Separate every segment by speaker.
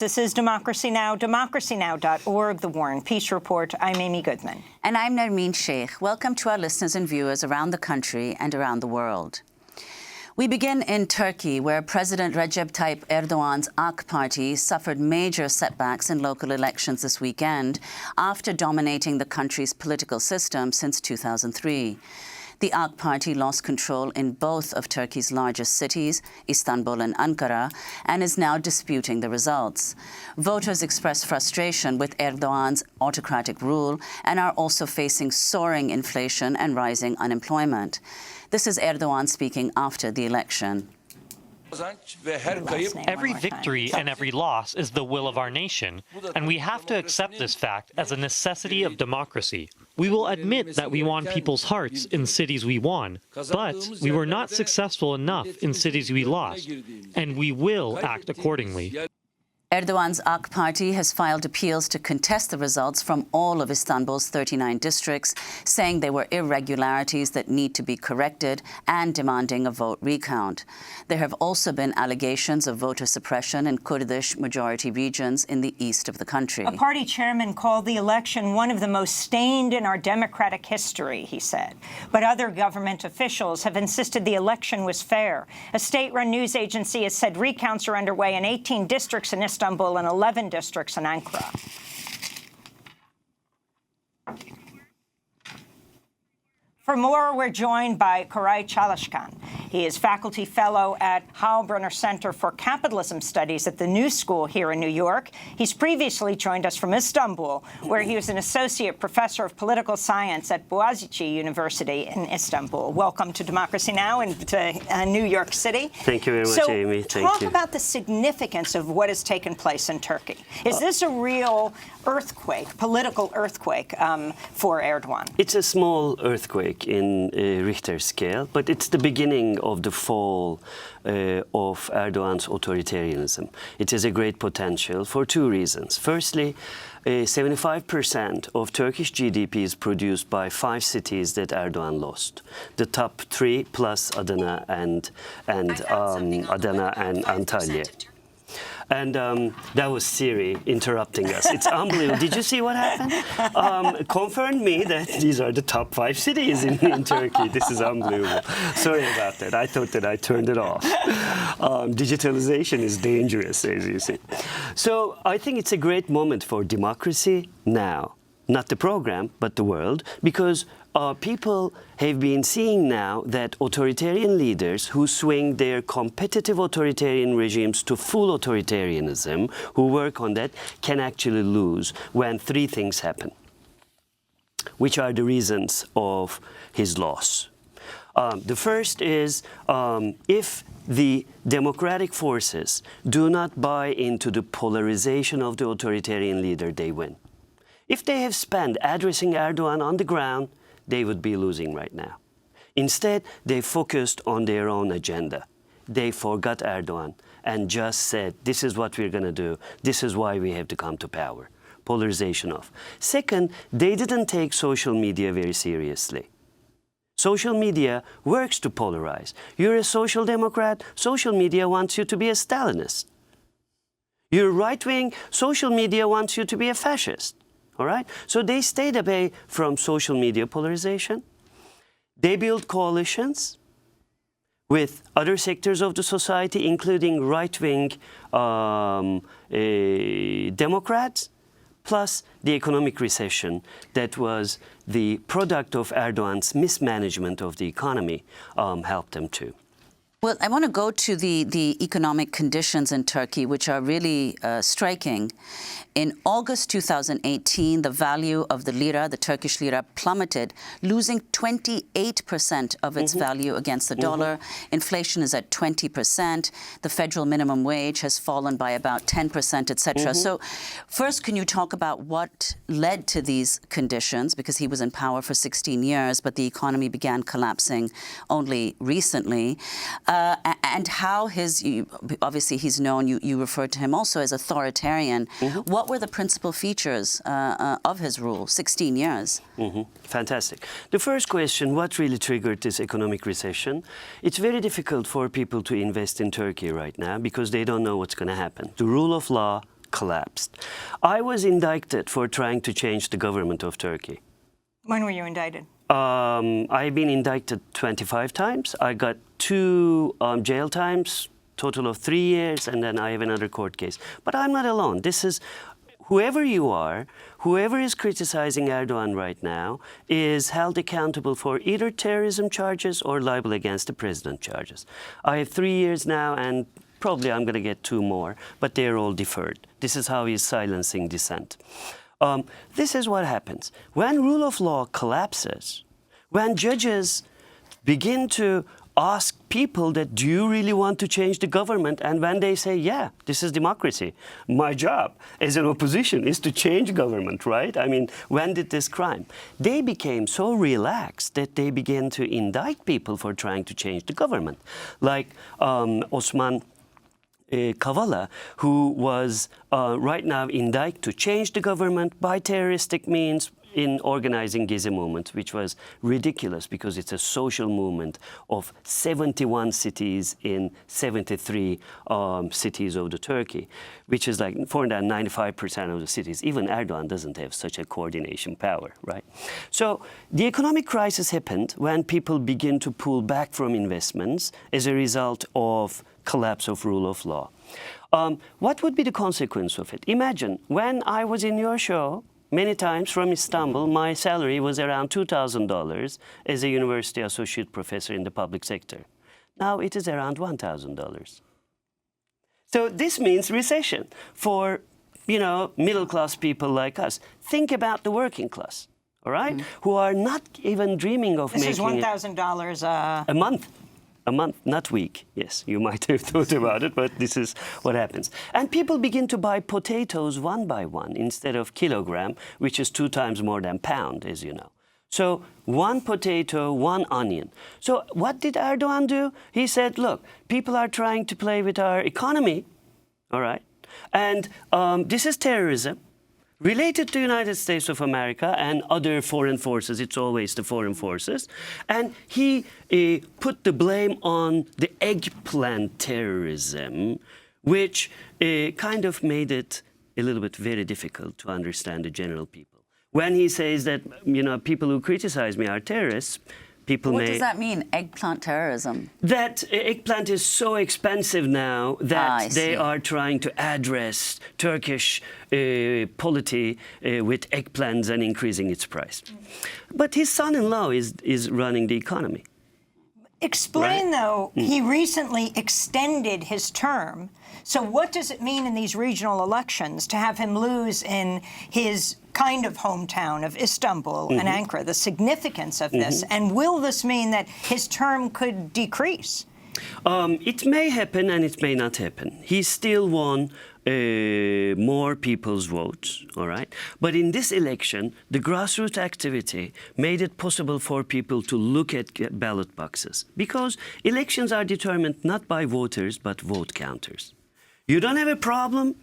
Speaker 1: This is Democracy Now!, democracynow.org, The War and Peace Report. I'm Amy Goodman.
Speaker 2: And I'm Nermeen Sheikh. Welcome to our listeners and viewers around the country and around the world. We begin in Turkey, where President Recep Tayyip Erdogan's AK Party suffered major setbacks in local elections this weekend after dominating the country's political system since 2003. The AK Party lost control in both of Turkey's largest cities, Istanbul and Ankara, and is now disputing the results. Voters expressed frustration with Erdogan's autocratic rule and are also facing soaring inflation and rising unemployment. This is Erdogan speaking after the election.
Speaker 3: Every victory and every loss is the will of our nation, and we have to accept this fact as a necessity of democracy. We will admit that we won people's hearts in cities we won, but we were not successful enough in cities we lost, and we will act accordingly.
Speaker 2: Erdogan's AK Party has filed appeals to contest the results from all of Istanbul's 39 districts, saying there were irregularities that need to be corrected and demanding a vote recount. There have also been allegations of voter suppression in Kurdish majority regions in the east of the country.
Speaker 1: A party chairman called the election one of the most stained in our democratic history, he said. But other government officials have insisted the election was fair. A state-run news agency has said recounts are underway in 18 districts in Istanbul and 11 districts in Ankara. For more, we're joined by Koray Caliskan. He is faculty fellow at Heilbroner Center for Capitalism Studies at the New School here in New York. He's previously joined us from Istanbul, where he was an associate professor of political science at Boğaziçi University in Istanbul. Welcome to Democracy Now! And to New York City.
Speaker 4: Thank you very much, Amy. Thank you.
Speaker 1: Talk about the significance of what has taken place in Turkey. Is this a real earthquake, political earthquake for Erdogan?
Speaker 4: It's a small earthquake in Richter scale, but it's the beginning of the fall of Erdogan's authoritarianism. It has a great potential for two reasons. Firstly, 75% of Turkish GDP is produced by 5 cities that Erdogan lost. The top 3 plus Adana and Antalya. And that was Siri interrupting us. It's unbelievable. Did you see what happened? Confirmed me that these are the top 5 cities in Turkey. This is unbelievable. Sorry about that. I thought that I turned it off. Digitalization is dangerous, as you see. So I think it's a great moment for democracy now. Not the program, but the world, because people have been seeing now that authoritarian leaders who swing their competitive authoritarian regimes to full authoritarianism, who work on that, can actually lose when 3 things happen, which are the reasons of his loss. The first is if the democratic forces do not buy into the polarization of the authoritarian leader, they win. If they have spent addressing Erdogan on the ground, they would be losing right now. Instead, they focused on their own agenda. They forgot Erdogan and just said, this is what we're going to do. This is why we have to come to power. Polarization off. Second, they didn't take social media very seriously. Social media works to polarize. You're a social democrat, social media wants you to be a Stalinist. You're right-wing, social media wants you to be a fascist. All right? So they stayed away from social media polarization. They built coalitions with other sectors of the society, including right-wing Democrats, plus the economic recession that was the product of Erdogan's mismanagement of the economy helped them too.
Speaker 2: Well, I want to go to the economic conditions in Turkey, which are really striking. In August 2018, the value of the lira, the Turkish lira, plummeted, losing 28% of its value against the dollar. Inflation is at 20%. The federal minimum wage has fallen by about 10%, etc. So first, can you talk about what led to these conditions? Because he was in power for 16 years, but the economy began collapsing only recently. And how obviously he's known, you referred to him also as authoritarian. What were the principal features of his rule, 16 years?
Speaker 4: Fantastic. The first question, what really triggered this economic recession? It's very difficult for people to invest in Turkey right now because they don't know what's going to happen. The rule of law collapsed. I was indicted for trying to change the government of Turkey.
Speaker 1: When were you indicted?
Speaker 4: I've been indicted 25 times. I got 2 jail times, total of 3 years, and then I have another court case. But I'm not alone. This is, whoever you are, whoever is criticizing Erdogan right now is held accountable for either terrorism charges or libel against the president charges. I have 3 years now, and probably I'm going to get 2 more, but they're all deferred. This is how he's silencing dissent. This is what happens. When rule of law collapses, when judges begin to ask people that, do you really want to change the government? And when they say, yeah, this is democracy. My job as an opposition is to change government, right? I mean, when did this crime? They became so relaxed that they began to indict people for trying to change the government. Like Osman Kavala, who was right now indicted to change the government by terroristic means in organizing Gezi movement, which was ridiculous because it's a social movement of 71 cities in 73 cities of the Turkey, which is like 495% of the cities. Even Erdogan doesn't have such a coordination power, right? So the economic crisis happened when people begin to pull back from investments as a result of collapse of rule of law. What would be the consequence of it? Imagine when I was in your show, many times from Istanbul, my salary was around $2,000 as a university associate professor in the public sector. Now it is around $1,000. So this means recession for, you know, middle-class people like us. Think about the working class, all right, who are not even dreaming of making...
Speaker 1: This is $1,000
Speaker 4: a month. A month, not week. Yes, you might have thought about it, but this is what happens. And people begin to buy potatoes one by one instead of kilogram, which is 2 times more than pound, as you know. So 1 potato, 1 onion. So what did Erdogan do? He said, look, people are trying to play with our economy, all right? And this is terrorism. Related to the United States of America and other foreign forces, it's always the foreign forces. And he put the blame on the eggplant terrorism, which kind of made it a little bit very difficult to understand the general people. When he says that, you know, people who criticize me are terrorists, people
Speaker 2: What does that mean, eggplant terrorism?
Speaker 4: That eggplant is so expensive now that they are trying to address Turkish polity with eggplants and increasing its price. But his son-in-law is running the economy.
Speaker 1: Explain, though, he recently extended his term. So what does it mean in these regional elections to have him lose in his kind of hometown of Istanbul and Ankara, the significance of this? And will this mean that his term could decrease?
Speaker 4: It may happen and it may not happen. He still won more people's votes, all right? But in this election, the grassroots activity made it possible for people to look at ballot boxes, because elections are determined not by voters, but vote counters. You don't have a problem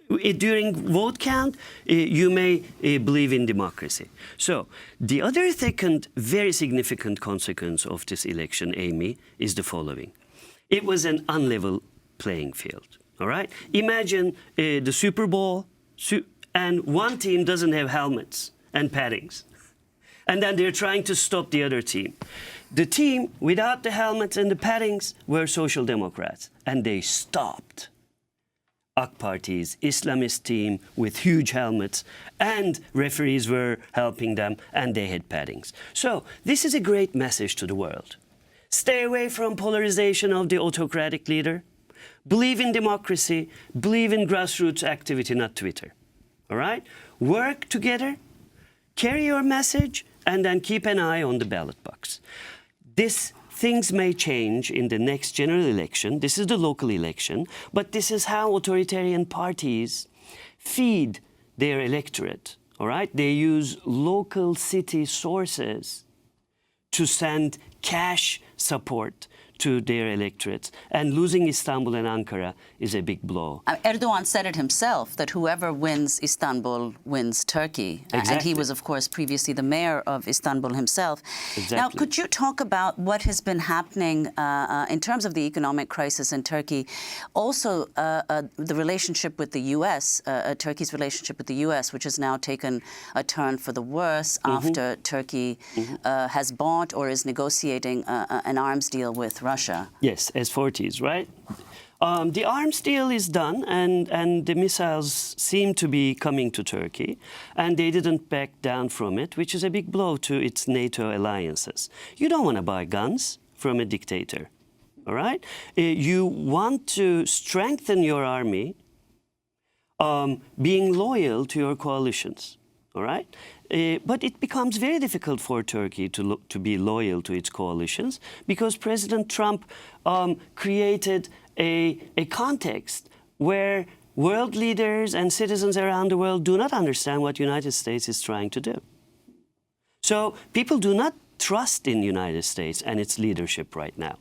Speaker 4: during vote count, you may believe in democracy. So the other second very significant consequence of this election, Amy, is the following. It was an unlevel playing field, all right? Imagine the Super Bowl, and one team doesn't have helmets and paddings. And then they're trying to stop the other team. The team without the helmets and the paddings were Social Democrats, and they stopped AK Party's Islamist team with huge helmets, and referees were helping them, and they had paddings. So this is a great message to the world. Stay away from polarization of the autocratic leader. Believe in democracy. Believe in grassroots activity, not Twitter. All right? Work together. Carry your message, and then keep an eye on the ballot box. Things may change in the next general election. This is the local election, but this is how authoritarian parties feed their electorate, all right? They use local city sources to send cash support to their electorates. And losing Istanbul and Ankara is a big blow.
Speaker 2: Erdogan said it himself, that whoever wins Istanbul wins Turkey.
Speaker 4: Exactly.
Speaker 2: And he was, of course, previously the mayor of Istanbul himself.
Speaker 4: Exactly.
Speaker 2: Now, could you talk about what has been happening in terms of the economic crisis in Turkey? Also, the relationship with the U.S., Turkey's relationship with the U.S., which has now taken a turn for the worse after Turkey has bought or is negotiating an arms deal with Russia.
Speaker 4: Yes, S-40s, right? The arms deal is done, and the missiles seem to be coming to Turkey, and they didn't back down from it, which is a big blow to its NATO alliances. You don't want to buy guns from a dictator, all right? You want to strengthen your army, being loyal to your coalitions, all right? But it becomes very difficult for Turkey to be loyal to its coalitions because President Trump created a context where world leaders and citizens around the world do not understand what the United States is trying to do. So people do not trust in the United States and its leadership right now.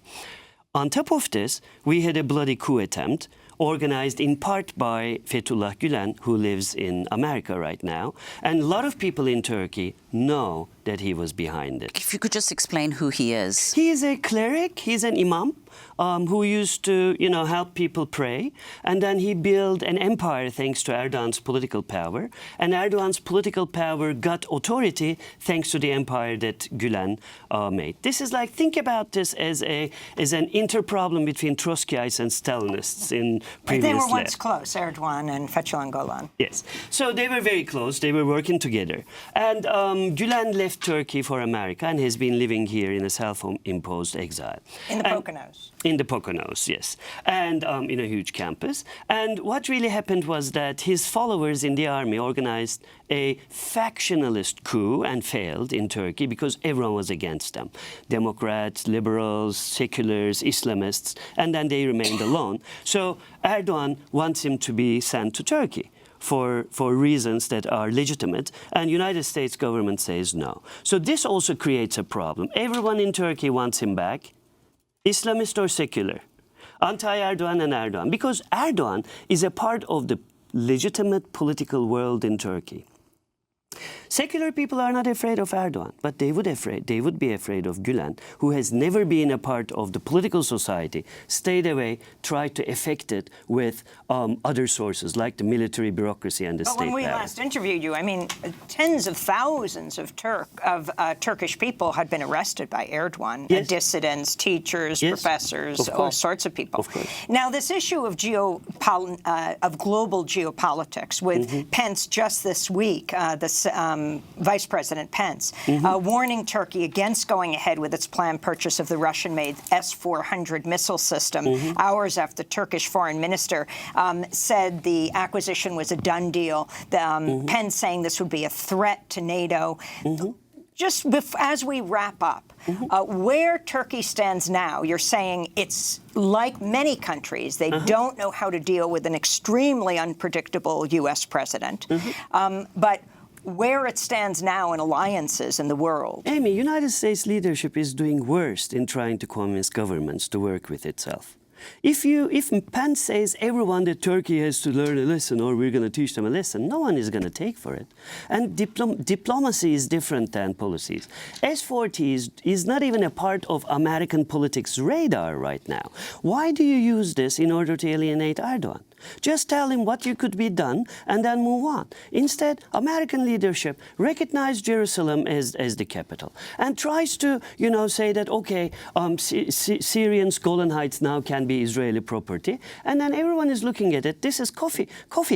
Speaker 4: On top of this, we had a bloody coup attempt organized in part by Fethullah Gülen, who lives in America right now. And a lot of people in Turkey know that he was behind it.
Speaker 2: If you could just explain who he is.
Speaker 4: He is a cleric, he's an imam who used to, help people pray. And then he built an empire thanks to Erdogan's political power. And Erdogan's political power got authority thanks to the empire that Gülen made. This is like, think about this as an inter-problem between Trotskyites and Stalinists in previous
Speaker 1: They were once close, Erdogan and Fethullah Gülen.
Speaker 4: Yes. So they were very close. They were working together. And Gülen left Turkey for America and has been living here in a self-imposed exile.
Speaker 1: In the Poconos.
Speaker 4: In the Poconos, yes. And in a huge campus. And what really happened was that his followers in the army organized a factionalist coup and failed in Turkey because everyone was against them. Democrats, liberals, seculars, Islamists, and then they remained alone. So Erdogan wants him to be sent to Turkey for reasons that are legitimate, and United States government says no. So this also creates a problem. Everyone in Turkey wants him back, Islamist or secular, anti-Erdogan and Erdogan, because Erdogan is a part of the legitimate political world in Turkey. Secular people are not afraid of Erdogan, but they would be afraid of Gülen, who has never been a part of the political society, stayed away, tried to affect it with other sources like the military bureaucracy and the state
Speaker 1: But when we
Speaker 4: power.
Speaker 1: last interviewed you, I mean, tens of thousands of Turkish people had been arrested by Erdogan,
Speaker 4: Yes.
Speaker 1: dissidents, teachers,
Speaker 4: Yes.
Speaker 1: professors,
Speaker 4: Of
Speaker 1: all
Speaker 4: course.
Speaker 1: sorts of people.
Speaker 4: Of course.
Speaker 1: Now, this issue of global geopolitics with Pence just this week, Vice President Pence, warning Turkey against going ahead with its planned purchase of the Russian-made S-400 missile system, hours after the Turkish foreign minister said the acquisition was a done deal. Pence saying this would be a threat to NATO. Just as we wrap up, where Turkey stands now, you're saying it's like many countries. They don't know how to deal with an extremely unpredictable U.S. president. But where it stands now in alliances in the world.
Speaker 4: Amy, United States leadership is doing worst in trying to convince governments to work with itself. If Pence says everyone that Turkey has to learn a lesson or we're going to teach them a lesson, no one is going to take for it. And diplomacy is different than policies. S-40 is not even a part of American politics' radar right now. Why do you use this in order to alienate Erdogan? Just tell him what you could be done and then move on. Instead, American leadership recognizes Jerusalem as the capital and tries to, say that, okay, Syrians' Golan Heights now can be Israeli property. And then everyone is looking at it. This is coffee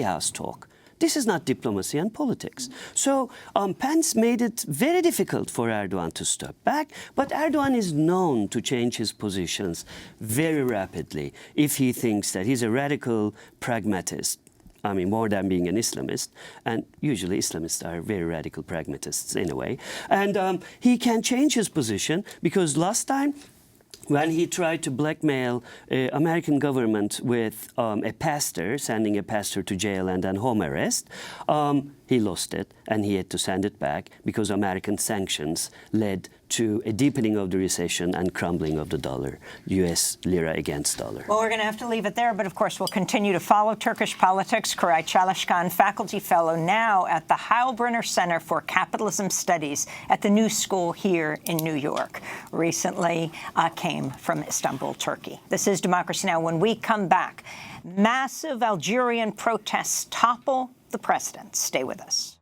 Speaker 4: house talk. This is not diplomacy and politics. So Pence made it very difficult for Erdogan to step back, but Erdogan is known to change his positions very rapidly if he thinks that he's a radical pragmatist. I mean, more than being an Islamist, and usually Islamists are very radical pragmatists in a way. And he can change his position because last time, when he tried to blackmail American government with a pastor, sending a pastor to jail and then home arrest, he lost it and he had to send it back because American sanctions led to a deepening of the recession and crumbling of the dollar, U.S. lira against dollar.
Speaker 1: Well, we're going to have to leave it there, but of course we'll continue to follow Turkish politics. Koray Caliskan, faculty fellow now at the Heilbroner Center for Capitalism Studies at the New School here in New York. Recently came from Istanbul, Turkey. This is Democracy Now! When we come back, massive Algerian protests topple the president. Stay with us.